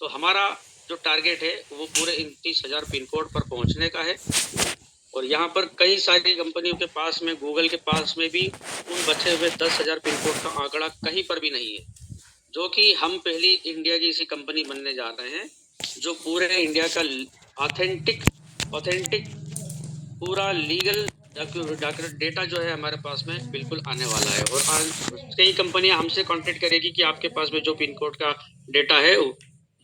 तो हमारा जो टारगेट है वो पूरे 29,000 पिन कोड पर पहुंचने का है। और यहाँ पर कई सारी कंपनियों के पास में, गूगल के पास में भी उन बचे हुए 10,000 पिन कोड का आंकड़ा कहीं पर भी नहीं है, जो कि हम पहली इंडिया की ऐसी कंपनी बनने जा रहे हैं जो पूरे इंडिया का ऑथेंटिक पूरा लीगल डेटा जो है हमारे पास में बिल्कुल आने वाला है। और कई कंपनियां हमसे कांटेक्ट करेगी कि आपके पास में जो पिन कोड का डेटा है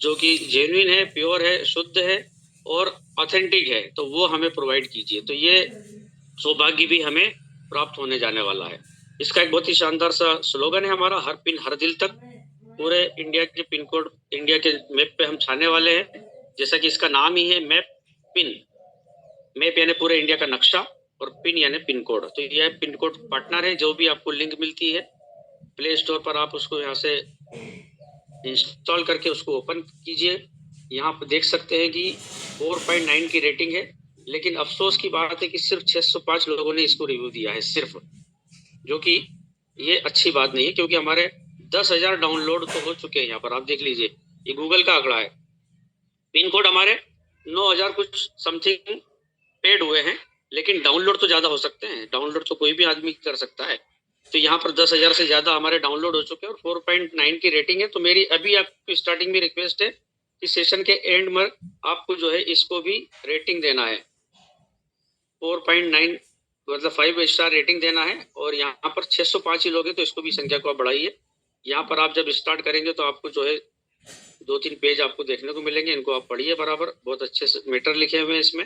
जो कि जेन्युइन है, प्योर है, शुद्ध है और ऑथेंटिक है, तो वो हमें प्रोवाइड कीजिए। तो ये सौभाग्य भी हमें प्राप्त होने जाने वाला है। इसका एक बहुत ही शानदार सा स्लोगन है हमारा, हर पिन हर दिल तक। पूरे इंडिया के पिन कोड इंडिया के मैप पे हम छाने वाले हैं, जैसा कि इसका नाम ही है मैप पिन। मैप यानी पूरे इंडिया का नक्शा और पिन यानी पिन कोड। तो यह पिन कोड पार्टनर है, जो भी आपको लिंक मिलती है प्ले स्टोर पर आप उसको यहाँ से इंस्टॉल करके उसको ओपन कीजिए। यहाँ पर देख सकते हैं कि 4.9 की रेटिंग है, लेकिन अफसोस की बात है कि सिर्फ 605 लोगों ने इसको रिव्यू दिया है सिर्फ, जो कि ये अच्छी बात नहीं है, क्योंकि हमारे 10,000 डाउनलोड तो हो चुके हैं। यहाँ पर आप देख लीजिए, ये गूगल का आंकड़ा है। पिन कोड हमारे 9,000 कुछ समथिंग पेड हुए हैं, लेकिन डाउनलोड तो ज्यादा हो सकते हैं, डाउनलोड तो कोई भी आदमी कर सकता है। तो यहाँ पर 10,000 से ज्यादा हमारे डाउनलोड हो चुके हैं और 4.9 की रेटिंग है। तो मेरी अभी आपको स्टार्टिंग में रिक्वेस्ट है कि सेशन के एंड में आपको जो है इसको भी रेटिंग देना है, 4.9 मतलब 5 स्टार रेटिंग देना है। और यहाँ पर 605 ही लोग हैं, तो इसको भी संख्या को आप बढ़ाइए। यहाँ पर आप जब स्टार्ट करेंगे तो आपको जो है 2-3 पेज आपको देखने को मिलेंगे, इनको आप पढ़िए बराबर। बहुत अच्छे से मैटर लिखे हुए हैं इसमें।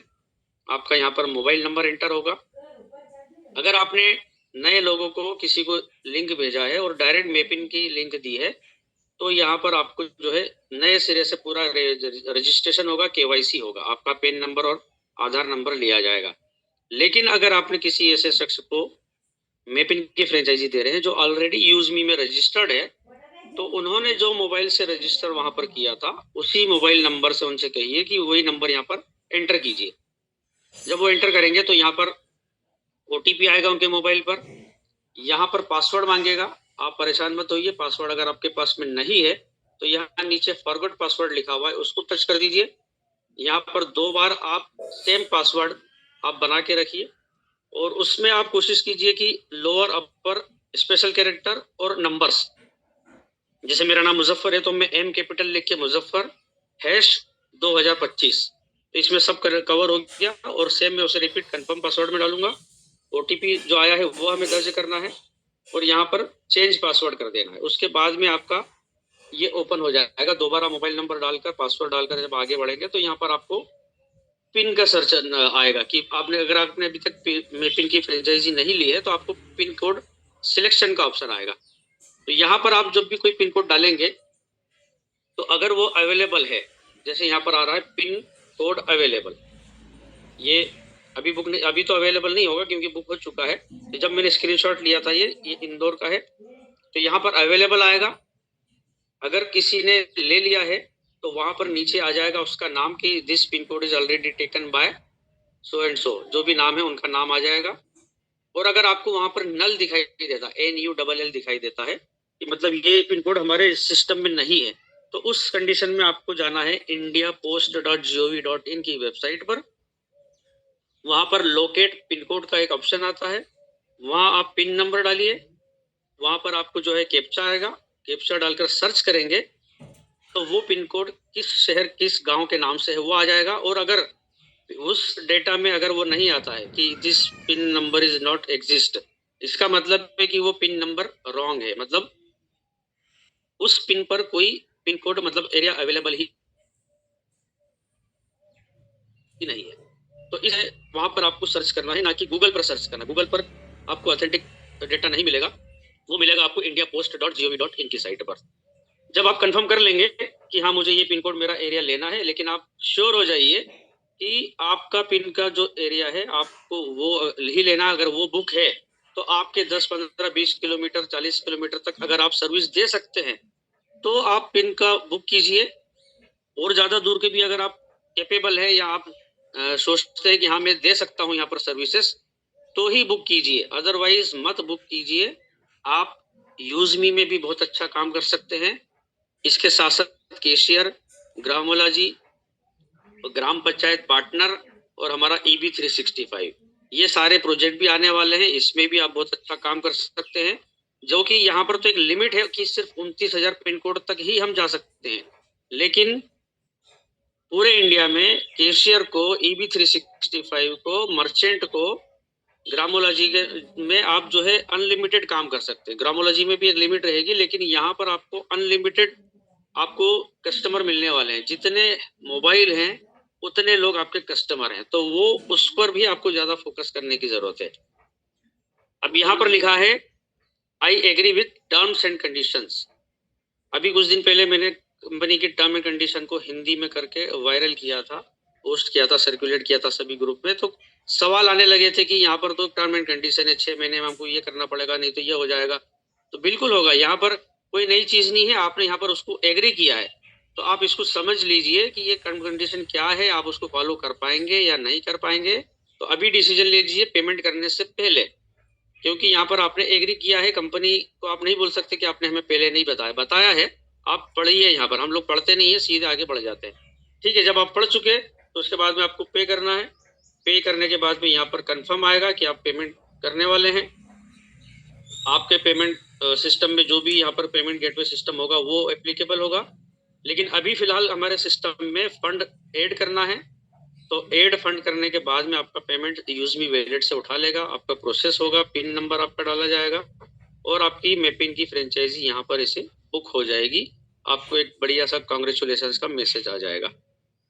आपका यहाँ पर मोबाइल नंबर एंटर होगा। अगर आपने नए लोगों को किसी को लिंक भेजा है और डायरेक्ट मैपिंग की लिंक दी है, तो यहाँ पर आपको जो है नए सिरे से पूरा रजिस्ट्रेशन होगा, केवाईसी होगा, आपका पेन नंबर और आधार नंबर लिया जाएगा। लेकिन अगर आपने किसी ऐसे शख्स को मैपिंग की फ्रेंचाइजी दे रहे हैं जो ऑलरेडी यूजमी में रजिस्टर्ड है, तो उन्होंने जो मोबाइल से रजिस्टर वहां पर किया था, उसी मोबाइल नंबर से उनसे कहिए कि वही नंबर यहाँ पर एंटर कीजिए। जब वो एंटर करेंगे तो यहाँ पर ओटीपी आएगा उनके मोबाइल पर, यहाँ पर पासवर्ड मांगेगा। आप परेशान मत होइए, पासवर्ड अगर आपके पास में नहीं है तो यहाँ नीचे फॉरगॉट पासवर्ड लिखा हुआ है, उसको टच कर दीजिए। यहाँ पर 2 बार आप सेम पासवर्ड आप बना के रखिए और उसमें आप कोशिश कीजिए कि लोअर अपर स्पेशल कैरेक्टर और नंबर्स, जैसे मेरा नाम मुजफ्फर है तो मैं एम कैपिटल लिख के मुजफ्फर #2025, तो इसमें सब कवर हो गया। और सेम मैं उसे रिपीट कंफर्म पासवर्ड में डालूंगा। ओटीपी जो आया है वो हमें दर्ज करना है और यहाँ पर चेंज पासवर्ड कर देना है। उसके बाद में आपका ये ओपन हो जाएगा। दोबारा मोबाइल नंबर डालकर पासवर्ड डालकर जब आगे बढ़ेंगे तो यहाँ पर आपको पिन का सर्च आएगा कि अगर आपने अभी तक मैपिंग की फ्रेंचाइजी नहीं ली है तो आपको पिन कोड सिलेक्शन का ऑप्शन आएगा। तो यहाँ पर आप जब भी कोई पिन कोड डालेंगे तो अगर वो अवेलेबल है, जैसे यहाँ पर आ रहा है पिन कोड अवेलेबल, ये अभी बुक नहीं, अभी तो अवेलेबल नहीं होगा क्योंकि बुक हो चुका है। तो जब मैंने स्क्रीनशॉट लिया था, ये इंदौर का है, तो यहाँ पर अवेलेबल आएगा। अगर किसी ने ले लिया है तो वहां पर नीचे आ जाएगा उसका नाम कि this pin code is already taken bye so and so, जो भी नाम है उनका नाम आ जाएगा। और अगर आपको वहां पर नल दिखाई देता, NULL दिखाई देता है कि मतलब ये पिन कोड हमारे सिस्टम में नहीं है, तो उस कंडीशन में आपको जाना है indiapost.gov.in की वेबसाइट पर। वहां पर लोकेट पिन कोड का एक ऑप्शन आता है, वहां आप पिन नंबर डालिए। वहां पर आपको जो है कैप्चा आएगा, कैप्चा डालकर सर्च करेंगे तो वो पिन कोड किस शहर किस गांव के नाम से है वो आ जाएगा। और अगर उस डेटा में अगर वो नहीं आता है कि this pin number is not exist, इसका मतलब है कि वो पिन नंबर रॉन्ग है, मतलब उस पिन पर कोई पिन कोड मतलब एरिया अवेलेबल ही नहीं है। तो इस वहां पर आपको सर्च करना है, ना कि गूगल पर सर्च करना। गूगल पर आपको ऑथेंटिक डेटा नहीं मिलेगा, वो मिलेगा आपको indiapost.gov.in की साइट पर। जब आप कंफर्म कर लेंगे कि हाँ मुझे ये पिन कोड मेरा एरिया लेना है, लेकिन आप श्योर हो जाइए कि आपका पिन का जो एरिया है आपको वो ही लेना। अगर वो बुक है तो आपके 10, 15, 20 किलोमीटर, 40 किलोमीटर तक अगर आप सर्विस दे सकते हैं तो आप पिन का बुक कीजिए। और ज्यादा दूर के भी अगर आप कैपेबल है या आप सोचते हैं कि हाँ मैं दे सकता हूँ यहाँ पर सर्विसेज, तो ही बुक कीजिए, अदरवाइज मत बुक कीजिए। आप यूजमी में भी बहुत अच्छा काम कर सकते हैं। इसके साथ साथ केशियर, ग्रामोला जी, ग्राम पंचायत पार्टनर और हमारा EB 365, ये सारे प्रोजेक्ट भी आने वाले हैं। इसमें भी आप बहुत अच्छा काम कर सकते हैं, जो कि यहाँ पर तो एक लिमिट है कि सिर्फ 29,000 पिन कोड तक ही हम जा सकते हैं, लेकिन पूरे इंडिया में कैशियर को, EB 365 को, मर्चेंट को, ग्रामोलॉजी के में आप जो है अनलिमिटेड काम कर सकते हैं। ग्रामोलॉजी में भी एक लिमिट रहेगी, लेकिन यहाँ पर आपको अनलिमिटेड आपको कस्टमर मिलने वाले हैं। जितने मोबाइल हैं उतने लोग आपके कस्टमर हैं, तो वो उस पर भी आपको ज्यादा फोकस करने की जरूरत है। अब यहाँ पर लिखा है I agree with terms and conditions. अभी कुछ दिन पहले मैंने कंपनी के टर्म एंड कंडीशन को हिंदी में करके वायरल किया था, पोस्ट किया था, सर्कुलेट किया था सभी ग्रुप में। तो सवाल आने लगे थे कि यहाँ पर तो टर्म एंड कंडीशन है, 6 महीने में हमको ये करना पड़ेगा, नहीं तो ये हो जाएगा। तो बिल्कुल होगा, यहाँ पर कोई नई चीज नहीं है, आपने यहाँ पर उसको एग्री किया है, तो आप इसको समझ लीजिए कि ये टर्म कंडीशन क्या है, आप उसको फॉलो कर पाएंगे या नहीं कर पाएंगे। तो अभी डिसीजन ले लीजिए पेमेंट करने से पहले, क्योंकि यहाँ पर आपने एग्री किया है। कंपनी को आप नहीं बोल सकते कि आपने हमें पहले नहीं बताया है। आप पढ़िए, यहाँ पर हम लोग पढ़ते नहीं है, सीधे आगे बढ़ जाते हैं। ठीक है, जब आप पढ़ चुके तो उसके बाद में आपको पे करना है। पे करने के बाद में यहाँ पर कंफर्म आएगा कि आप पेमेंट करने वाले हैं। आपके पेमेंट सिस्टम में जो भी यहाँ पर पेमेंट गेटवे सिस्टम होगा वो एप्लीकेबल होगा, लेकिन अभी फिलहाल हमारे सिस्टम में फंड ऐड करना है। तो ऐड फंड करने के बाद में आपका पेमेंट यूजमी वैलेट से उठा लेगा, आपका प्रोसेस होगा, पिन नंबर आपका डाला जाएगा और आपकी मैपिंग की फ्रेंचाइजी यहाँ पर इसे बुक हो जाएगी। आपको एक बढ़िया सा कांग्रेचुलेशंस का मैसेज आ जाएगा।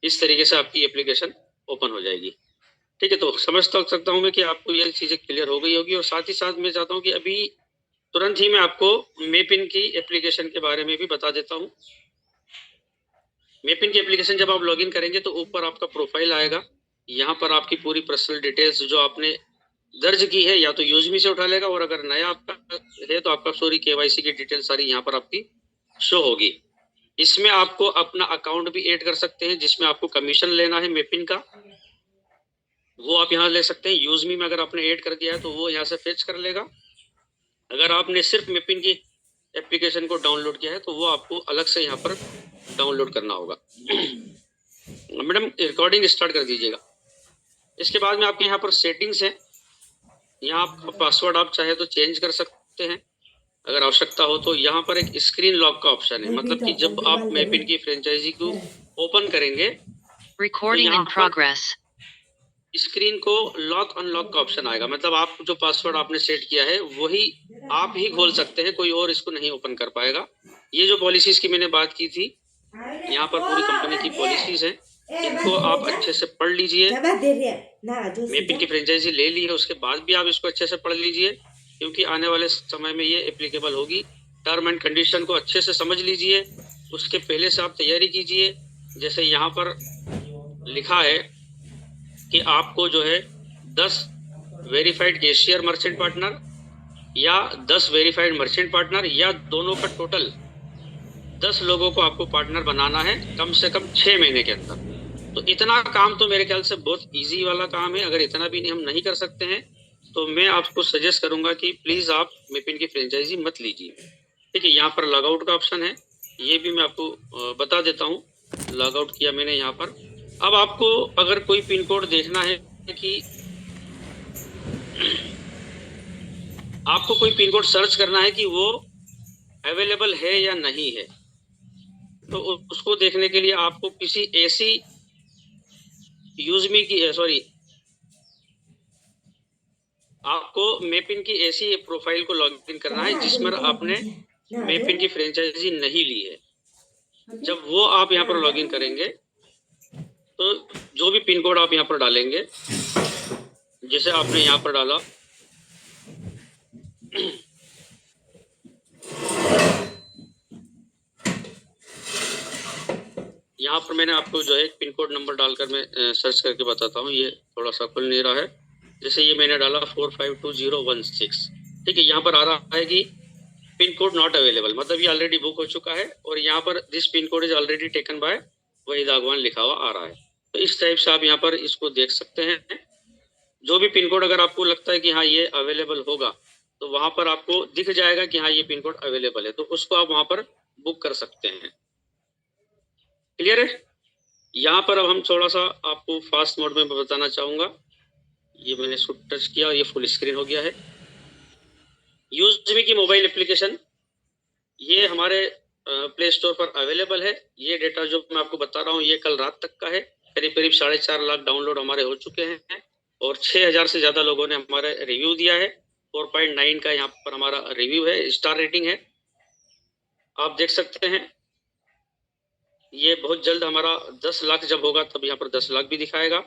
इस तरीके से आपकी एप्लीकेशन ओपन हो जाएगी। ठीक है, तो समझ तो सकता हूँ मैं कि आपको ये चीजें क्लियर हो गई होगी। और साथ ही साथ मैं चाहता हूँ कि अभी तुरंत ही मैं आपको मेपिन की एप्लीकेशन के बारे में भी बता देता हूँ। मेपिन की एप्लीकेशन जब आप लॉगिन करेंगे तो ऊपर आपका प्रोफाइल आएगा। यहाँ पर आपकी पूरी पर्सनल डिटेल्स जो आपने दर्ज की है या तो यूजमी से उठा लेगा, और अगर नया आपका है तो आपका KYC की डिटेल सारी यहाँ पर आपकी शो होगी। इसमें आपको अपना अकाउंट भी ऐड कर सकते हैं, जिसमें आपको कमीशन लेना है मेपिन का, वो आप यहाँ ले सकते हैं। यूजमी में अगर आपने ऐड कर दिया है तो वो यहाँ से फेच कर लेगा। अगर आपने सिर्फ मेपिन की एप्लीकेशन को डाउनलोड किया है तो वो आपको अलग से यहाँ पर डाउनलोड करना होगा। मैडम रिकॉर्डिंग स्टार्ट कर दीजिएगा। इसके बाद में आपके यहाँ पर सेटिंग्स है। यहाँ आपका पासवर्ड आप चाहे तो चेंज कर सकते हैं अगर आवश्यकता हो तो। यहाँ पर एक स्क्रीन लॉक का ऑप्शन है, मतलब कि जब आप मेपिन की फ्रेंचाइजी को ओपन करेंगे Recording in progress. स्क्रीन को लॉक अनलॉक का ऑप्शन आएगा। मतलब आप जो पासवर्ड आपने सेट किया है वही आप ही खोल सकते हैं, कोई और इसको नहीं ओपन कर पाएगा। ये जो पॉलिसीज की मैंने बात की थी, यहाँ पर पूरी कंपनी की पॉलिसीज हैं, इनको आप अच्छे से पढ़ लीजिए। मेपिन की फ्रेंचाइजी ले ली है उसके बाद भी आप इसको अच्छे से पढ़ लीजिए, क्योंकि आने वाले समय में ये एप्लीकेबल होगी। टर्म एंड कंडीशन को अच्छे से समझ लीजिए, उसके पहले से आप तैयारी कीजिए। जैसे यहाँ पर लिखा है कि आपको जो है 10 वेरीफाइड कैशियर मर्चेंट पार्टनर या 10 वेरीफाइड मर्चेंट पार्टनर या दोनों का टोटल 10 लोगों को आपको पार्टनर बनाना है कम से कम 6 महीने के अंदर। तो इतना काम तो मेरे ख्याल से बहुत इजी वाला काम है। अगर इतना भी हम नहीं कर सकते हैं तो मैं आपको सजेस्ट करूंगा कि प्लीज आप मेपिन की फ्रेंचाइजी मत लीजिए। ठीक है, यहाँ पर लॉग आउट का ऑप्शन है, ये भी मैं आपको बता देता हूँ। लॉग आउट किया मैंने यहाँ पर। अब आपको अगर कोई पिन कोड देखना है कि आपको कोई पिन कोड सर्च करना है कि वो अवेलेबल है या नहीं है, तो उसको देखने के लिए आपको किसी ऐसी यूजमी की आपको मेपिन की ऐसी प्रोफाइल को लॉगिन करना है जिसमें आपने मेपिन की फ्रेंचाइजी नहीं ली है। जब वो आप यहाँ पर लॉगिन करेंगे तो जो भी पिन कोड आप यहाँ पर डालेंगे, जैसे आपने यहाँ पर डाला यहाँ पर मैंने आपको जो है एक पिन कोड नंबर डालकर मैं सर्च करके बताता हूँ। ये थोड़ा सा खुल नहीं रहा है। जैसे ये मैंने डाला 452016। ठीक है, यहाँ पर आ रहा है कि पिन कोड नॉट अवेलेबल, मतलब ये ऑलरेडी बुक हो चुका है। और यहाँ पर this pin code is already taken by Waheed Aagwan लिखा हुआ आ रहा है। तो इस टाइप से आप यहाँ पर इसको देख सकते हैं। जो भी पिन कोड अगर आपको लगता है कि हाँ ये अवेलेबल होगा तो वहां पर आपको दिख जाएगा कि हाँ ये पिन कोड अवेलेबल है, तो उसको आप वहां पर बुक कर सकते हैं। क्लियर है? यहाँ पर अब हम थोड़ा सा आपको फास्ट मोड में बताना चाहूंगा। ये मैंने इसको टच किया, ये फुल स्क्रीन हो गया है। यूज़मी की मोबाइल एप्लीकेशन ये हमारे प्ले स्टोर पर अवेलेबल है। ये डेटा जो मैं आपको बता रहा हूँ ये कल रात तक का है। करीब करीब 4.5 लाख डाउनलोड हमारे हो चुके हैं और 6,000 से ज़्यादा लोगों ने हमारा रिव्यू दिया है। 4.9 का यहाँ पर हमारा रिव्यू है, स्टार रेटिंग है, आप देख सकते हैं। ये बहुत जल्द हमारा 10 लाख जब होगा तब यहाँ पर 10 लाख भी दिखाएगा।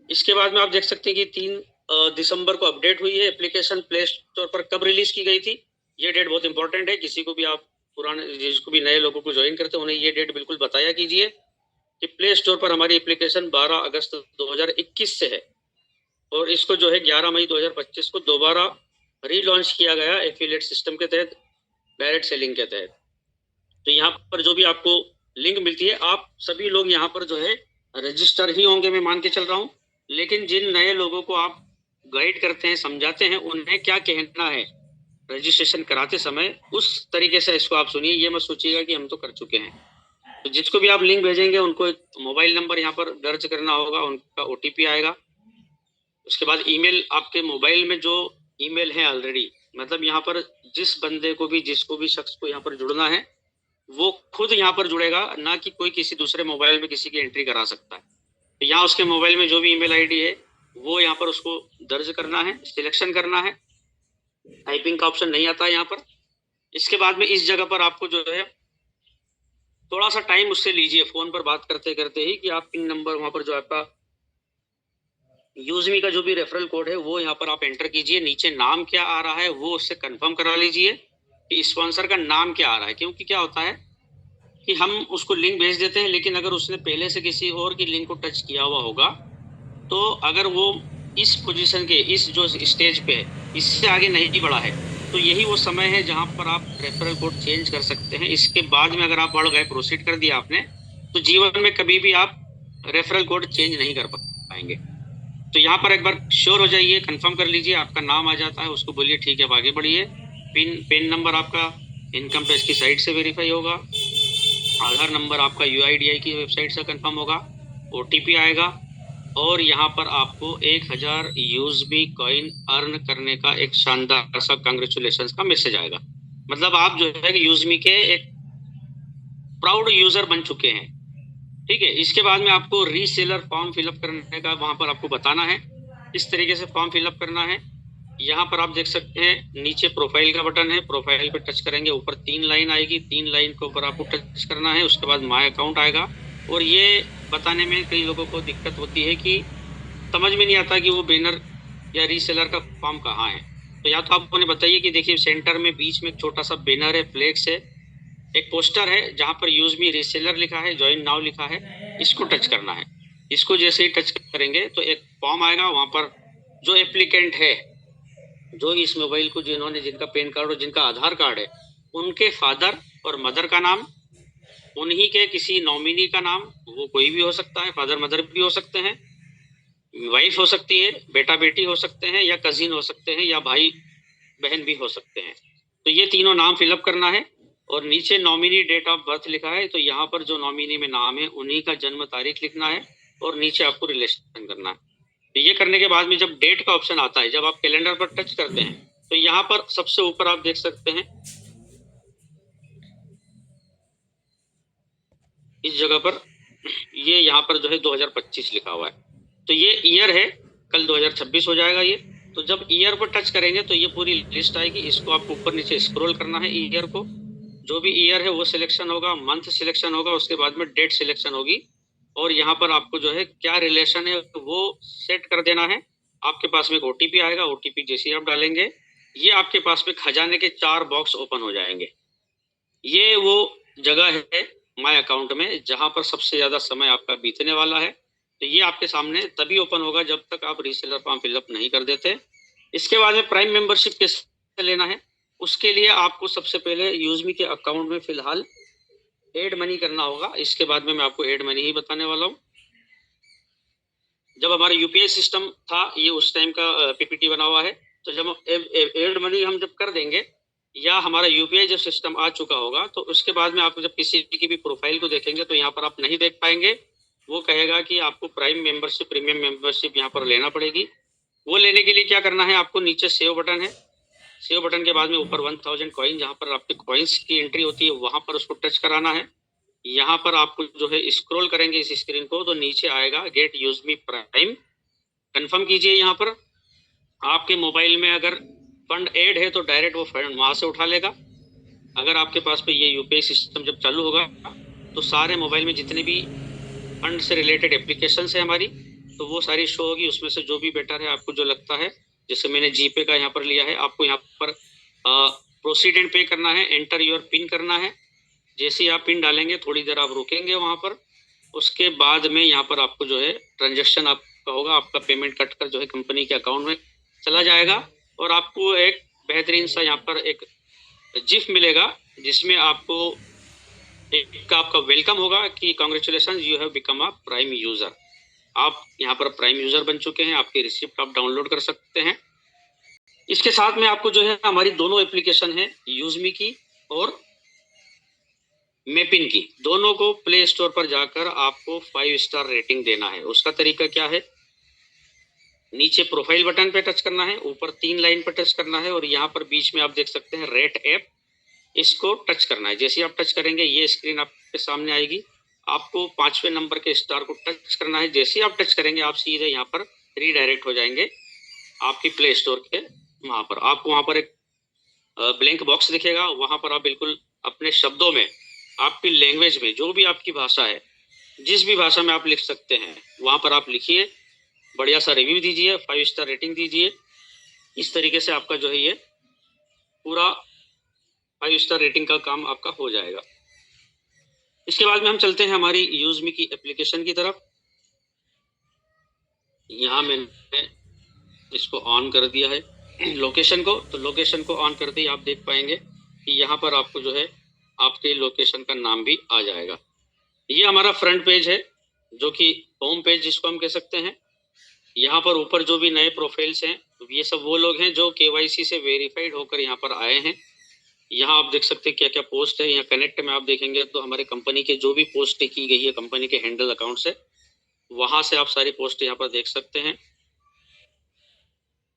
इसके बाद में आप देख सकते हैं कि 3 दिसंबर को अपडेट हुई है एप्लीकेशन। प्ले स्टोर पर कब रिलीज की गई थी ये डेट बहुत इंपॉर्टेंट है। किसी को भी आप पुराने, जिसको भी नए लोगों को ज्वाइन करते हैं उन्हें ये डेट बिल्कुल बताया कीजिए कि प्ले स्टोर पर हमारी एप्लीकेशन 12 अगस्त 2021 से है और इसको जो है 11 मई 2025 को दोबारा रीलॉन्च किया गया एफिलिएट सिस्टम के तहत, डायरेक्ट सेलिंग के तहत। तो यहाँ पर जो भी आपको लिंक मिलती है आप सभी लोग यहाँ पर जो है रजिस्टर ही होंगे, मैं मान के चल रहा हूँ। लेकिन जिन नए लोगों को आप गाइड करते हैं, समझाते हैं, उन्हें क्या कहना है रजिस्ट्रेशन कराते समय, उस तरीके से इसको आप सुनिए। ये मत सोचिएगा कि हम तो कर चुके हैं। तो जिसको भी आप लिंक भेजेंगे उनको एक मोबाइल नंबर यहाँ पर दर्ज करना होगा, उनका OTP आएगा। उसके बाद ईमेल, आपके मोबाइल में जो ईमेल है ऑलरेडी, मतलब यहाँ पर जिस बंदे को भी, जिसको भी शख्स को यहाँ पर जुड़ना है वो खुद यहाँ पर जुड़ेगा, ना कि कोई किसी दूसरे मोबाइल में किसी की एंट्री करा सकता है। तो यहाँ उसके मोबाइल में जो भी ईमेल आईडी है वो यहाँ पर उसको दर्ज करना है, सिलेक्शन करना है। टाइपिंग का ऑप्शन नहीं आता है यहाँ पर। इसके बाद में इस जगह पर आपको जो है थोड़ा सा टाइम उससे लीजिए फोन पर बात करते करते ही, कि आप पिन नंबर वहां पर जो आपका यूजमी का जो भी रेफरल कोड है वो यहाँ पर आप एंटर कीजिए। नीचे नाम क्या आ रहा है वो उससे कंफर्म करा लीजिए कि स्पॉन्सर का नाम क्या आ रहा है। क्योंकि क्या होता है कि हम उसको लिंक भेज देते हैं, लेकिन अगर उसने पहले से किसी और की लिंक को टच किया हुआ होगा तो अगर वो इस पोजीशन के, इस जो स्टेज पे है, इससे आगे नहीं बढ़ा है, तो यही वो समय है जहां पर आप रेफरल कोड चेंज कर सकते हैं। इसके बाद में अगर आप बढ़ गए, प्रोसीड कर दिया आपने, तो जीवन में कभी भी आप रेफरल कोड चेंज नहीं कर पाएंगे। तो यहाँ पर एक बार श्योर हो जाइए, कंफर्म कर लीजिए। आपका नाम आ जाता है, उसको बोलिए ठीक है अब आगे बढ़िए। पिन नंबर आपका इनकम टैक्स की साइट से वेरीफाई होगा। आधार नंबर आपका UIDAI की वेबसाइट से कंफर्म होगा। OTP आएगा और यहाँ पर आपको 1000 यूज़मी कॉइन अर्न करने का एक शानदार सा कांग्रेचुलेशंस का मैसेज आएगा। मतलब आप जो है यूज़मी के एक प्राउड यूजर बन चुके हैं। ठीक है। इसके बाद में आपको रीसेलर फॉर्म फिलअप करने का वहां पर आपको बताना है, इस तरीके से फॉर्म फिलअप करना है। यहाँ पर आप देख सकते हैं नीचे प्रोफाइल का बटन है, प्रोफाइल पे टच करेंगे, ऊपर 3 लाइन आएगी, 3 लाइन के ऊपर आपको टच करना है। उसके बाद माय अकाउंट आएगा। और ये बताने में कई लोगों को दिक्कत होती है कि समझ में नहीं आता कि वो बैनर या रीसेलर का फॉर्म कहाँ है। तो या तो आप उन्हें बताइए कि देखिए सेंटर में बीच में एक छोटा सा बैनर है, फ्लेक्स है, एक पोस्टर है जहां पर यूज मी रीसेलर लिखा है, ज्वाइन नाउ लिखा है, इसको टच करना है। इसको जैसे ही टच करेंगे तो एक फॉर्म आएगा। वहां पर जो एप्लीकेंट है, जो इस मोबाइल को, जिन्होंने, जिनका पैन कार्ड और जिनका आधार कार्ड है, उनके फादर और मदर का नाम, उन्हीं के किसी नॉमिनी का नाम, वो कोई भी हो सकता है, फादर मदर भी हो सकते हैं, वाइफ हो सकती है, बेटा बेटी हो सकते हैं, या कजिन हो सकते हैं, या भाई बहन भी हो सकते हैं। तो ये तीनों नाम फिलअप करना है। और नीचे नॉमिनी डेट ऑफ बर्थ लिखा है, तो यहाँ पर जो नॉमिनी में नाम है उन्हीं का जन्म तारीख लिखना है और नीचे आपको रिलेशन करना है। तो ये करने के बाद में जब डेट का ऑप्शन आता है, जब आप कैलेंडर पर टच करते हैं, तो यहाँ पर सबसे ऊपर आप देख सकते हैं इस जगह पर, ये यहाँ पर जो है 2025 लिखा हुआ है। तो ये ईयर है, कल 2026 हो जाएगा ये। तो जब ईयर पर टच करेंगे तो ये पूरी लिस्ट आएगी। इसको आपको ऊपर नीचे स्क्रॉल करना है। ईयर को, जो भी ईयर है वो सिलेक्शन होगा, मंथ सिलेक्शन होगा, उसके बाद में डेट सिलेक्शन होगी। और यहाँ पर आपको जो है क्या रिलेशन है वो सेट कर देना है। आपके पास में एक OTP आएगा। OTP जैसे ही आप डालेंगे, ये आपके पास में खजाने के 4 बॉक्स ओपन हो जाएंगे। ये वो जगह है माय अकाउंट में जहां पर सबसे ज्यादा समय आपका बीतने वाला है। तो ये आपके सामने तभी ओपन होगा जब तक आप रीसेलर फॉर्म फिलअप नहीं कर देते। इसके बाद में प्राइम मेंबरशिप कैसे लेना है, उसके लिए आपको सबसे पहले यूजमी के अकाउंट में फिलहाल एड मनी करना होगा। इसके बाद में मैं आपको एड मनी ही बताने वाला हूँ। जब हमारा UPI सिस्टम था, ये उस टाइम का PPT बना हुआ है। तो जब एड मनी हम जब कर देंगे, या हमारा यूपीआई जब सिस्टम आ चुका होगा तो उसके बाद में आप जब किसी की भी प्रोफाइल को देखेंगे तो यहाँ पर आप नहीं देख पाएंगे। वो कहेगा कि आपको प्राइम मेंबरशिप, प्रीमियम मेंबरशिप यहाँ पर लेना पड़ेगी। वो लेने के लिए क्या करना है, आपको नीचे सेव बटन है, सेव बटन के बाद में ऊपर 1000 कॉइन, जहाँ पर आपके कॉइन्स की एंट्री होती है वहां पर उसको टच कराना है। यहाँ पर आपको जो है स्क्रॉल करेंगे इस स्क्रीन को तो नीचे आएगा get use me prime, confirm कीजिए। यहाँ पर आपके मोबाइल में अगर फंड ऐड है तो डायरेक्ट वो फंड वहां से उठा लेगा। अगर आपके पास पे ये यूपीआई सिस्टम जब चालू होगा तो सारे मोबाइल में जितने भी फंड से रिलेटेड एप्लीकेशन है हमारी, तो वो सारी शो होगी। उसमें से जो भी बेटर है आपको जो लगता है, जैसे मैंने जीपे का यहाँ पर लिया है, आपको यहाँ पर प्रोसीड एंड पे करना है, एंटर योर पिन करना है। जैसे ही आप पिन डालेंगे थोड़ी देर आप रुकेंगे वहां पर, उसके बाद में यहाँ पर आपको जो है ट्रांजेक्शन आपका होगा, आपका पेमेंट कट कर जो है कंपनी के अकाउंट में चला जाएगा और आपको एक बेहतरीन सा यहाँ पर एक जिफ मिलेगा जिसमें आपको एक आपका वेलकम होगा कि congratulation you have become a prime user. आप यहाँ पर प्राइम यूजर बन चुके हैं, आपकी रिसिप्ट आप डाउनलोड कर सकते हैं। इसके साथ में आपको जो है हमारी दोनों एप्लीकेशन है, यूजमी की और मेपिन की, दोनों को प्ले स्टोर पर जाकर आपको 5 स्टार रेटिंग देना है। उसका तरीका क्या है, नीचे प्रोफाइल बटन पे टच करना है, ऊपर 3 लाइन पर टच करना है और यहाँ पर बीच में आप देख सकते हैं रेट ऐप, इसको टच करना है। जैसे आप टच करेंगे ये स्क्रीन आपके सामने आएगी, आपको 5वें नंबर के स्टार को टच करना है। जैसे आप टच करेंगे आप सीधे यहाँ पर रीडायरेक्ट हो जाएंगे आपकी प्ले स्टोर के वहां पर। आपको वहां पर एक ब्लैंक बॉक्स दिखेगा, वहां पर आप बिल्कुल अपने शब्दों में, आपकी लैंग्वेज में, जो भी आपकी भाषा है, जिस भी भाषा में आप लिख सकते हैं वहां पर आप लिखिए, बढ़िया सा रिव्यू दीजिए, 5 स्टार रेटिंग दीजिए। इस तरीके से आपका जो है ये पूरा 5 स्टार रेटिंग का काम आपका हो जाएगा। इसके बाद में हम चलते हैं हमारी यूजमी की एप्लीकेशन की तरफ। यहाँ मैंने इसको ऑन कर दिया है लोकेशन को, तो लोकेशन को ऑन करते ही आप देख पाएंगे कि यहाँ पर आपको जो है आपके लोकेशन का नाम भी आ जाएगा। ये हमारा फ्रंट पेज है जो कि होम पेज जिसको हम कह सकते हैं। यहाँ पर ऊपर जो भी नए प्रोफाइल्स हैं ये सब वो लोग हैं जो केवाईसी से वेरीफाइड होकर यहाँ पर आए हैं। यहाँ आप देख सकते हैं क्या क्या पोस्ट है। यहाँ कनेक्ट में आप देखेंगे तो हमारे कंपनी के जो भी पोस्ट की गई है कंपनी के हैंडल अकाउंट से, वहां से आप सारी पोस्ट यहाँ पर देख सकते हैं।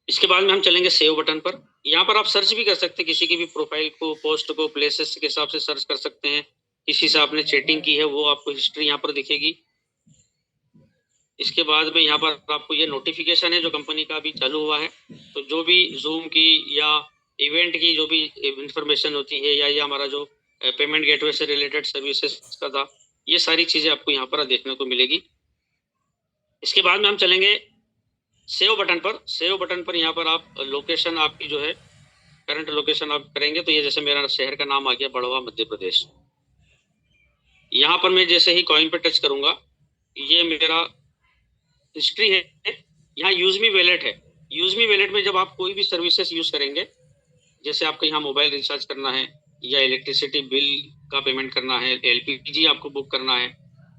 इसके बाद में हम चलेंगे सेव बटन पर। यहाँ पर आप सर्च भी कर सकते हैं, किसी की भी प्रोफाइल को, पोस्ट को, प्लेसेस के हिसाब से सर्च कर सकते हैं। किसी से आपने चैटिंग की है वो आपको हिस्ट्री यहाँ पर दिखेगी। इसके बाद में यहाँ पर आपको ये नोटिफिकेशन है जो कंपनी का अभी चालू हुआ है, तो जो भी जूम की या इवेंट की जो भी इंफॉर्मेशन होती है या ये हमारा जो पेमेंट गेटवे से रिलेटेड सर्विसेज का था, ये सारी चीजें आपको यहाँ पर देखने को मिलेगी। इसके बाद में हम चलेंगे सेव बटन पर। सेव बटन पर यहाँ पर आप लोकेशन आपकी जो है करंट लोकेशन आप करेंगे तो ये जैसे मेरा शहर का नाम आ गया बड़वा मध्य प्रदेश। यहाँ पर मैं जैसे ही कॉइन पे टच करूंगा ये मेरा हिस्ट्री है। यहाँ यूजमी वैलेट है। यूजमी वैलेट में जब आप कोई भी सर्विसेज यूज करेंगे, जैसे आपको यहाँ मोबाइल रिचार्ज करना है या इलेक्ट्रिसिटी बिल का पेमेंट करना है, एलपीजी आपको बुक करना है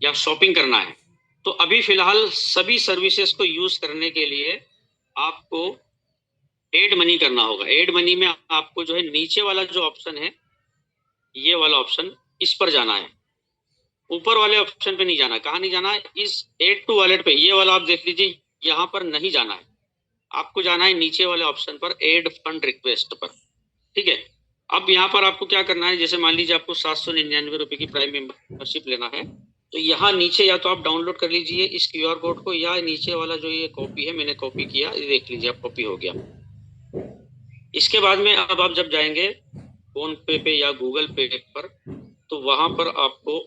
या शॉपिंग करना है, तो अभी फिलहाल सभी सर्विसेज को यूज करने के लिए आपको एड मनी करना होगा। एड मनी में आपको जो है नीचे वाला जो ऑप्शन है, ये वाला ऑप्शन, इस पर जाना है, ऊपर वाले ऑप्शन पे नहीं जाना। कहाँ नहीं जाना है, इस एड टू वॉलेट पे, ये वाला आप देख लीजिए, यहाँ पर नहीं जाना है। आपको जाना है नीचे वाले ऑप्शन पर, एड फंड रिक्वेस्ट पर। ठीक है, अब यहाँ पर आपको क्या करना है, जैसे मान लीजिए आपको 799 रुपए की प्राइम मेंबरशिप लेना है, तो यहाँ नीचे या तो आप डाउनलोड कर लीजिए इस क्यूआर कोड को, या नीचे वाला जो ये कॉपी है, मैंने कॉपी किया, ये देख लीजिए आप कॉपी हो गया। इसके बाद में अब आप जब जाएंगे फोन पे या गूगल पे पर, तो वहां पर आपको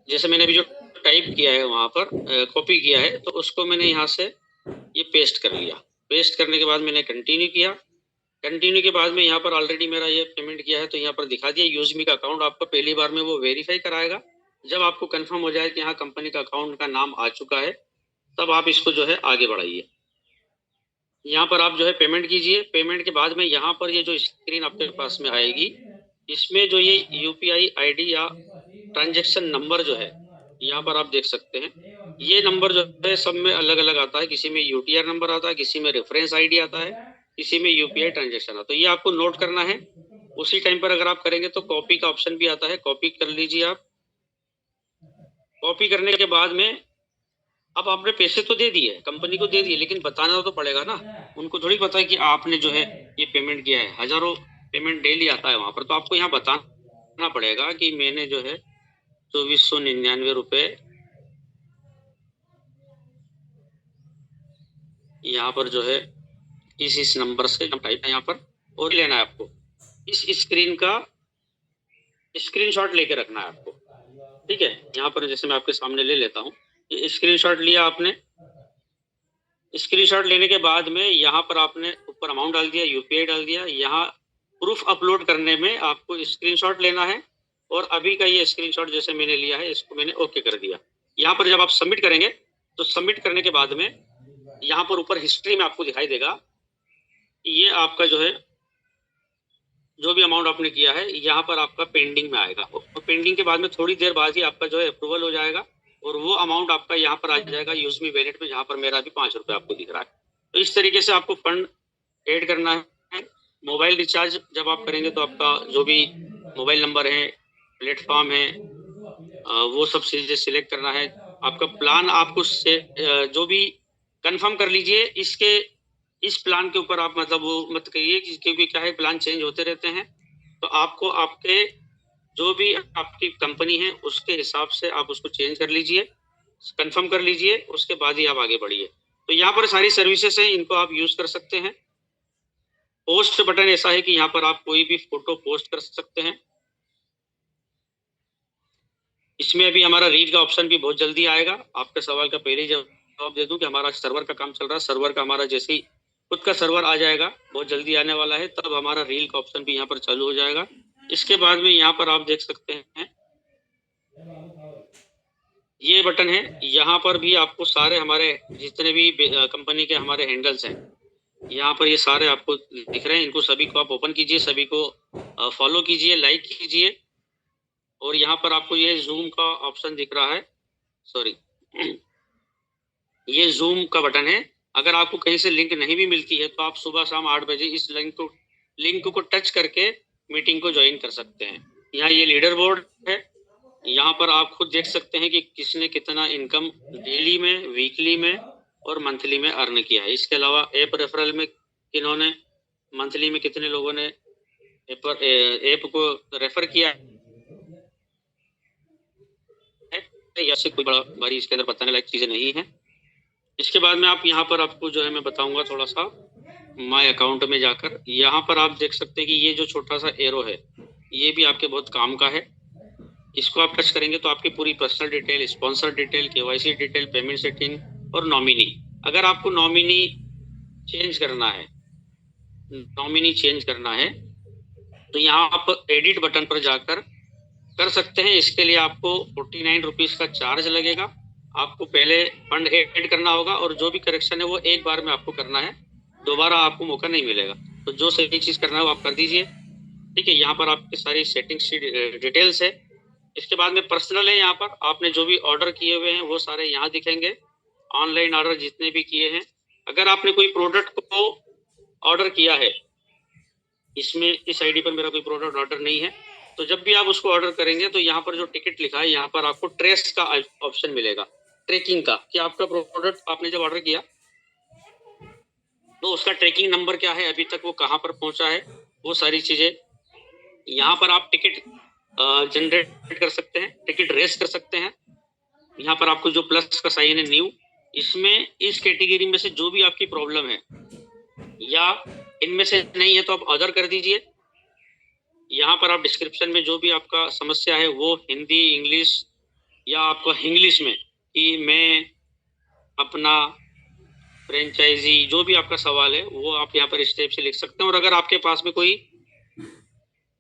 जैसे मैंने अभी जो टाइप किया है वहां पर कॉपी किया है, तो उसको मैंने यहाँ से ये पेस्ट कर लिया। पेस्ट करने के बाद मैंने कंटिन्यू किया। कंटिन्यू के बाद में यहाँ पर ऑलरेडी मेरा ये पेमेंट किया है तो यहाँ पर दिखा दिया यूजमी का अकाउंट आपको पहली बार में वो वेरीफाई कराएगा। जब आपको कंफर्म हो जाए कि यहाँ कंपनी का अकाउंट का नाम आ चुका है, तब आप इसको जो है आगे बढ़ाइए। यहाँ पर आप जो है पेमेंट कीजिए। पेमेंट के बाद में यहाँ पर ये जो स्क्रीन आपके पास में आएगी, इसमें जो ये यूपीआई आईडी या ट्रांजैक्शन नंबर जो है यहाँ पर आप देख सकते हैं, ये नंबर जो है सब में अलग अलग आता है। किसी में यूटीआर नंबर आता है, किसी में रेफरेंस आईडी आता है, किसी में यूपीआई ट्रांजेक्शन है। तो ये आपको नोट करना है। उसी टाइम पर अगर आप करेंगे तो कॉपी का ऑप्शन भी आता है, कॉपी कर लीजिए आप। कॉपी करने के बाद में अब आपने पैसे तो दे दिए, कंपनी को दे दिए, लेकिन बताना तो पड़ेगा ना। उनको थोड़ी पता है कि आपने जो है ये पेमेंट किया है। हजारों पेमेंट डेली आता है वहां पर, तो आपको यहाँ बताना पड़ेगा कि मैंने जो है 2499 रुपए यहाँ पर जो है इस नंबर से टाइप है यहाँ पर, और लेना है आपको। इस स्क्रीन का स्क्रीनशॉट लेके रखना है आपको, ठीक है। यहाँ पर जैसे मैं आपके सामने ले लेता हूँ, ये स्क्रीनशॉट लिया आपने। स्क्रीनशॉट लेने के बाद में यहाँ पर आपने ऊपर अमाउंट डाल दिया, यूपीआई डाल दिया। यहाँ प्रूफ अपलोड करने में आपको स्क्रीनशॉट लेना है, और अभी का ये स्क्रीनशॉट जैसे मैंने लिया है इसको मैंने ओके कर दिया। यहाँ पर जब आप सबमिट करेंगे तो सबमिट करने के बाद में यहाँ पर ऊपर हिस्ट्री में आपको दिखाई देगा कि ये आपका जो है जो भी अमाउंट आपने किया है यहाँ पर आपका पेंडिंग में आएगा, और पेंडिंग के बाद में थोड़ी देर बाद ही आपका जो है अप्रूवल हो जाएगा, और वो अमाउंट आपका यहाँ पर आ जाएगा यूज मी वैलेट में, जहाँ पर मेरा अभी 5 रुपये आपको दिख रहा है। तो इस तरीके से आपको फंड ऐड करना है। मोबाइल रिचार्ज जब आप करेंगे तो आपका जो भी मोबाइल नंबर है, प्लेटफॉर्म है, वो सब चीजें सिलेक्ट करना है। आपका प्लान आपको जो भी कंफर्म कर लीजिए। इस प्लान के ऊपर आप मतलब वो मत करिए, क्योंकि क्या है प्लान चेंज होते रहते हैं। तो आपको आपके जो भी आपकी कंपनी है उसके हिसाब से आप उसको चेंज कर लीजिए, कंफर्म कर लीजिए, उसके बाद ही आप आगे बढ़िए। तो यहाँ पर सारी सर्विसेज हैं, इनको आप यूज कर सकते हैं। पोस्ट बटन ऐसा है कि यहाँ पर आप कोई भी फोटो पोस्ट कर सकते हैं। इसमें अभी हमारा रीड का ऑप्शन भी बहुत जल्दी आएगा। आपके सवाल का पहले ही जवाब दे दूं कि हमारा सर्वर का काम चल रहा है। सर्वर का हमारा जैसे ही खुद का सर्वर आ जाएगा, बहुत जल्दी आने वाला है, तब हमारा रील का ऑप्शन भी यहाँ पर चालू हो जाएगा। इसके बाद में यहाँ पर आप देख सकते हैं ये बटन है। यहाँ पर भी आपको सारे हमारे जितने भी कंपनी के हमारे हैंडल्स हैं यहाँ पर ये सारे आपको दिख रहे हैं। इनको सभी को आप ओपन कीजिए, सभी को फॉलो कीजिए, लाइक कीजिए। और यहाँ पर आपको ये जूम का ऑप्शन दिख रहा है, सॉरी ये जूम का बटन है। अगर आपको कहीं से लिंक नहीं भी मिलती है तो आप सुबह शाम 8 बजे इस लिंक को टच करके मीटिंग को ज्वाइन कर सकते हैं। यहाँ ये लीडर बोर्ड है, यहाँ पर आप खुद देख सकते हैं कि किसने कितना इनकम डेली में, वीकली में और मंथली में अर्न किया है। इसके अलावा ऐप रेफरल में किन्होंने मंथली में कितने लोगों ने ऐप को रेफर किया है, ऐसे कोई बड़ा भारी इसके अंदर बताने लायक चीजें नहीं है। इसके बाद में आप यहाँ पर आपको जो है मैं बताऊंगा थोड़ा सा माय अकाउंट में जाकर। यहाँ पर आप देख सकते हैं कि ये जो छोटा सा एरो है ये भी आपके बहुत काम का है। इसको आप टच करेंगे तो आपकी पूरी personal detail, sponsor detail, KYC detail, payment setting और नॉमिनी। अगर आपको नॉमिनी चेंज करना है तो यहाँ आप एडिट बटन पर जाकर कर सकते हैं। इसके लिए आपको 49 रुपीज का चार्ज लगेगा। आपको पहले फंड ऐड करना होगा, और जो भी करेक्शन है वो एक बार में आपको करना है, दोबारा आपको मौका नहीं मिलेगा। तो जो सही चीज करना है वो आप कर दीजिए, ठीक है। यहाँ पर आपकी सारी सेटिंग्स डिटेल्स है। इसके बाद में पर्सनल है, यहाँ पर आपने जो भी ऑर्डर किए हुए हैं वो सारे यहाँ दिखेंगे, ऑनलाइन ऑर्डर जितने भी किए हैं। अगर आपने कोई प्रोडक्ट को ऑर्डर किया है, इसमें इस आईडी पर मेरा कोई प्रोडक्ट ऑर्डर नहीं है, तो जब भी आप उसको ऑर्डर करेंगे तो यहाँ पर जो टिकट लिखा है यहाँ पर आपको ट्रेस का ऑप्शन मिलेगा, ट्रैकिंग का, कि आपका प्रोडक्ट आपने जब ऑर्डर किया तो उसका ट्रैकिंग नंबर क्या है, अभी तक वो कहाँ पर पहुंचा है, वो सारी चीजें। यहाँ पर आप टिकट जनरेट कर सकते हैं, टिकट रेस कर सकते हैं। यहाँ पर आपको जो प्लस का साइन है न्यू, इसमें इस कैटेगरी में से जो भी आपकी प्रॉब्लम है या इनमें से नहीं है तो आप अदर कर दीजिए। यहाँ पर आप डिस्क्रिप्शन में जो भी आपका समस्या है वो हिंदी, इंग्लिश या आपका इंग्लिश में कि मैं अपना फ्रेंचाइजी, जो भी आपका सवाल है वो आप यहाँ पर स्टेप से लिख सकते हैं। और अगर आपके पास में कोई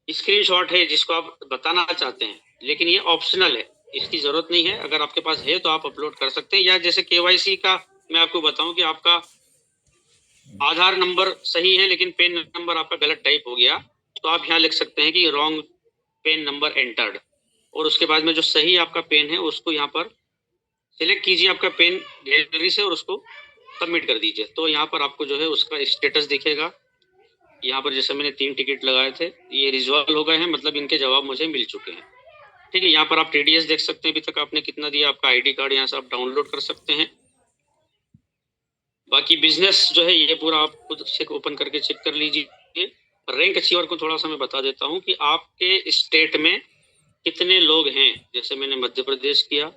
स्क्रीनशॉट है जिसको आप बताना चाहते हैं, लेकिन ये ऑप्शनल है, इसकी जरूरत नहीं है, अगर आपके पास है तो आप अपलोड कर सकते हैं। या जैसे केवाईसी का मैं आपको बताऊं कि आपका आधार नंबर सही है लेकिन पेन नंबर आपका गलत टाइप हो गया, तो आप यहाँ लिख सकते हैं कि रॉन्ग पेन नंबर एंटर्ड, और उसके बाद में जो सही आपका पेन है उसको यहाँ पर सिलेक्ट कीजिए आपका पेन गैलरी से और उसको सबमिट कर दीजिए। तो यहाँ पर आपको जो है उसका स्टेटस दिखेगा यहाँ पर जैसे मैंने 3 टिकट लगाए थे, ये रिजॉल्व हो गए हैं, मतलब इनके जवाब मुझे मिल चुके हैं। ठीक है, यहाँ पर आप टीडीएस देख सकते हैं अभी तक आपने कितना दिया, आपका आईडी कार्ड यहाँ से आप डाउनलोड कर सकते हैं। बाकी बिजनेस जो है ये पूरा आप खुद से ओपन करके चेक कर लीजिए। रैंक अचीवर को थोड़ा सा मैं बता देता हूँ कि आपके स्टेट में कितने लोग हैं। जैसे मैंने मध्य प्रदेश किया,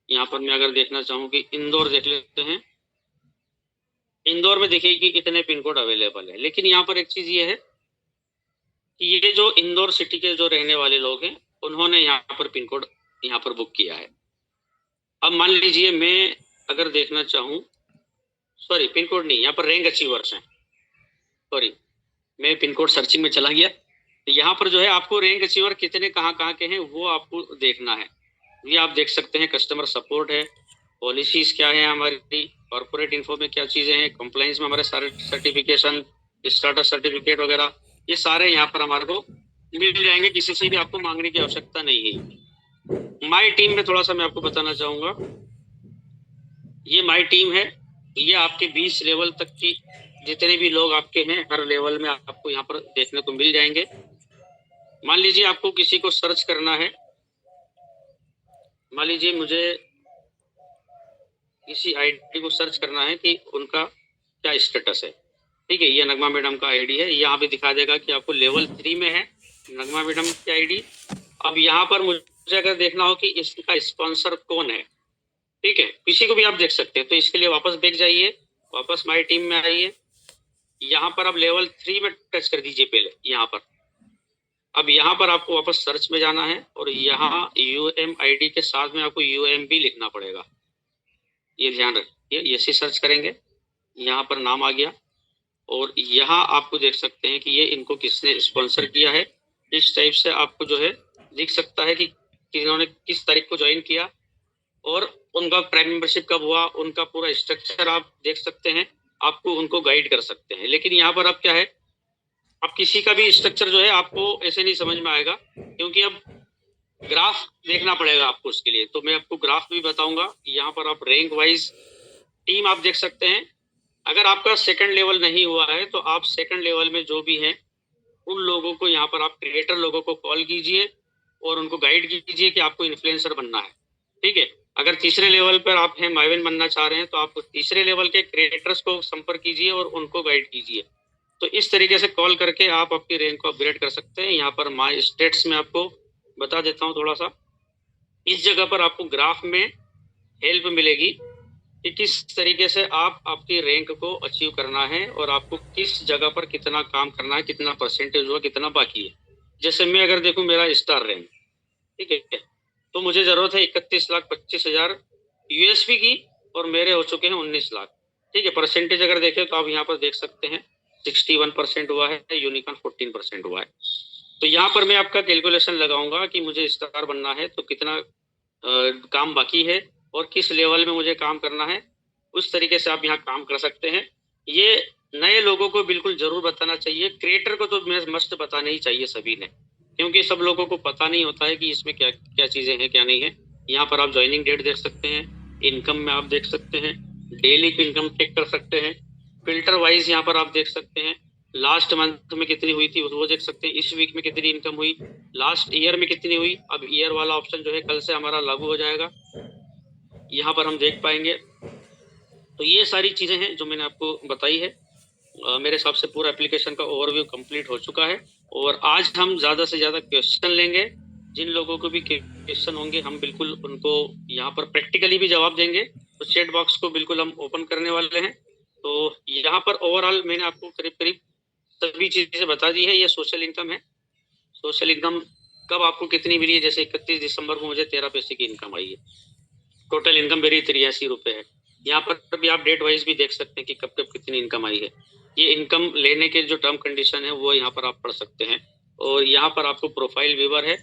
यहाँ पर मैं अगर देखना चाहूँ कि इंदौर देख लेते हैं। इंदौर में देखिए कि कितने पिन कोड अवेलेबल है, लेकिन यहाँ पर एक चीज ये है कि ये जो इंदौर सिटी के जो रहने वाले लोग हैं उन्होंने यहाँ पर पिन कोड यहाँ पर बुक किया है। अब मान लीजिए मैं अगर देखना चाहूँ, सॉरी पिन कोड नहीं, यहाँ पर रैंक अचीवर्स हैं, सॉरी मैं पिन कोड सर्चिंग में चला गया। तो यहाँ पर जो है आपको रैंक अचीवर कितने कहाँ कहाँ के हैं वो आपको देखना है। ये आप देख सकते हैं, कस्टमर सपोर्ट है, पॉलिसीज क्या है हमारी, कॉर्पोरेट इन्फो में क्या चीजें हैं, कंप्लाइंस में हमारे सारे सर्टिफिकेशन, स्टार्टर सर्टिफिकेट वगैरह, ये सारे यहाँ पर हमारे को मिल जाएंगे, किसी से भी आपको मांगने की आवश्यकता नहीं है। माई टीम में थोड़ा सा मैं आपको बताना चाहूंगा, ये माई टीम है, ये आपके 20 लेवल तक की जितने भी लोग आपके हैं हर लेवल में आपको यहाँ पर देखने को मिल जाएंगे। मान लीजिए आपको किसी को सर्च करना है, मान लीजिए मुझे किसी आईडी को सर्च करना है कि उनका क्या स्टेटस है। ठीक है, ये नगमा मैडम का आईडी है, यहाँ पे दिखा देगा कि आपको लेवल 3 में है नगमा मैडम की आईडी। अब यहाँ पर मुझे अगर देखना हो कि इसका स्पॉन्सर कौन है, ठीक है, किसी को भी आप देख सकते हैं, तो इसके लिए वापस बैक जाइए, वापस माई टीम में आइए, यहाँ पर आप लेवल 3 में टच कर दीजिए पहले यहाँ पर। अब यहाँ पर आपको वापस सर्च में जाना है और यहाँ UMID के साथ में आपको UMB लिखना पड़ेगा, ये ध्यान रखिए। ये से सर्च करेंगे, यहाँ पर नाम आ गया और यहाँ आपको देख सकते हैं कि ये इनको किसने स्पॉन्सर किया है। इस टाइप से आपको जो है दिख सकता है कि इन्होंने किस तारीख को ज्वाइन किया और उनका प्राइम मेंबरशिप कब हुआ, उनका पूरा स्ट्रक्चर आप देख सकते हैं, आपको उनको गाइड कर सकते हैं। लेकिन यहाँ पर अब क्या है, अब किसी का भी स्ट्रक्चर जो है आपको ऐसे नहीं समझ में आएगा, क्योंकि अब ग्राफ देखना पड़ेगा आपको उसके लिए। तो मैं आपको ग्राफ भी बताऊंगा। यहाँ पर आप रैंक वाइज टीम आप देख सकते हैं। अगर आपका सेकंड लेवल नहीं हुआ है तो आप सेकंड लेवल में जो भी हैं उन लोगों को यहाँ पर आप क्रिएटर लोगों को कॉल कीजिए और उनको गाइड कीजिए कि आपको इन्फ्लुएंसर बनना है। ठीक है, अगर तीसरे लेवल पर आप हैं माइवन बनना चाह रहे हैं तो आप तीसरे लेवल के क्रिएटर्स को संपर्क कीजिए और उनको गाइड कीजिए। तो इस तरीके से कॉल करके आप आपकी रैंक को अपग्रेड कर सकते हैं। यहाँ पर माई स्टेट्स में आपको बता देता हूँ थोड़ा सा, इस जगह पर आपको ग्राफ में हेल्प मिलेगी कि किस तरीके से आप आपकी रैंक को अचीव करना है और आपको किस जगह पर कितना काम करना है, कितना परसेंटेज हुआ, कितना बाकी है। जैसे मैं अगर देखूं मेरा स्टार रैंक, ठीक है, तो मुझे जरूरत है 31,25,000 यूएसपी की और मेरे हो चुके हैं 19 लाख। ठीक है, परसेंटेज अगर देखें तो आप यहाँ पर देख सकते हैं 61% हुआ है, यूनिकॉर्न 14% हुआ है। तो यहाँ पर मैं आपका कैलकुलेशन लगाऊंगा कि मुझे स्टार बनना है तो कितना काम बाकी है और किस लेवल में मुझे काम करना है, उस तरीके से आप यहाँ काम कर सकते हैं। ये नए लोगों को बिल्कुल जरूर बताना चाहिए, क्रिएटर को तो मस्ट बताना ही चाहिए सभी ने, क्योंकि सब लोगों को पता नहीं होता है कि इसमें क्या क्या चीजें हैं क्या नहीं है। यहाँ पर आप ज्वाइनिंग डेट देख सकते हैं, इनकम में आप देख सकते हैं, डेली इनकम चेक कर सकते हैं, फिल्टर वाइज यहाँ पर आप देख सकते हैं, लास्ट मंथ में कितनी हुई थी वो देख सकते हैं, इस वीक में कितनी इनकम हुई, लास्ट ईयर में कितनी हुई। अब ईयर वाला ऑप्शन जो है कल से हमारा लागू हो जाएगा, यहाँ पर हम देख पाएंगे। तो ये सारी चीजें हैं जो मैंने आपको बताई है। मेरे हिसाब से पूरा एप्लीकेशन का ओवरव्यू कंप्लीट हो चुका है और आज हम ज्यादा से ज्यादा क्वेश्चन लेंगे। जिन लोगों को भी क्वेश्चन होंगे हम बिल्कुल उनको यहाँ पर प्रैक्टिकली भी जवाब देंगे। तो चैट बॉक्स को बिल्कुल हम ओपन करने वाले हैं। तो यहाँ पर ओवरऑल मैंने आपको करीब करीब सभी चीजें बता दी है। ये सोशल इनकम है, सोशल इनकम कब आपको कितनी मिली है। जैसे 31 दिसंबर को मुझे 13 पैसे की इनकम आई है, टोटल इनकम मेरी 83 रुपये है। यहाँ पर भी आप डेट वाइज भी देख सकते हैं कि कब कब कितनी इनकम आई है। ये इनकम लेने के जो टर्म कंडीशन है वो यहाँ पर आप पढ़ सकते हैं। और यहाँ पर आपको प्रोफाइल व्यूअर है,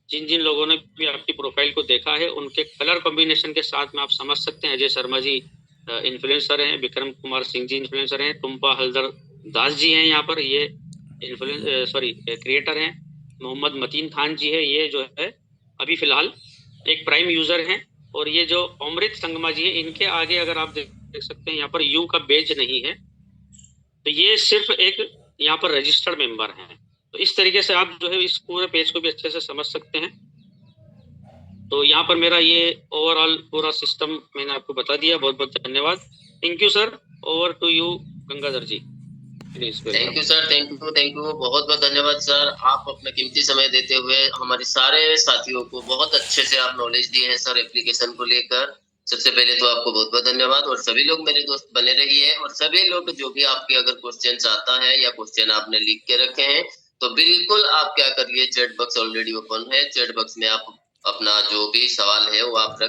जिन जिन लोगों ने भी आपकी प्रोफाइल को देखा है उनके कलर कॉम्बिनेशन के साथ में आप समझ सकते हैं। अजय शर्मा जी इन्फ्लुएंसर हैं, विक्रम कुमार सिंह जी इन्फ्लुएंसर हैं, टुम्पा हलदर दास जी हैं यहाँ पर, ये क्रिएटर हैं, मोहम्मद मतीन खान जी है, ये जो है अभी फिलहाल एक प्राइम यूजर हैं। और ये जो अमृत संगमा जी है, इनके आगे अगर आप देख सकते हैं यहाँ पर यू का बेज नहीं है। तो ये सिर्फ एक यहाँ पर रजिस्टर्ड मेंबर हैं। तो इस तरीके से आप जो है इस पूरे पेज को भी अच्छे से समझ सकते हैं। तो यहाँ पर मेरा ये ओवरऑल पूरा सिस्टम मैंने आपको बता दिया। बहुत बहुत धन्यवाद। Thank you sir. Over to you Gangadhar ji. Thank you sir, thank you, बहुत बहुत धन्यवाद सर। आप अपना कीमती समय देते हुए हमारे सारे साथियों को बहुत अच्छे से आप नॉलेज दिए हैं सर एप्लीकेशन को लेकर। सबसे पहले तो आपको बहुत बहुत धन्यवाद। और सभी लोग मेरे दोस्त बने रहिए, और सभी लोग जो भी आपके अगर क्वेश्चन आता है या क्वेश्चन आपने लिख के रखे हैं तो बिल्कुल आप क्या करिए, चैट बॉक्स ऑलरेडी ओपन है, चैट बॉक्स में आप अपना जो भी सवाल है वो आप रख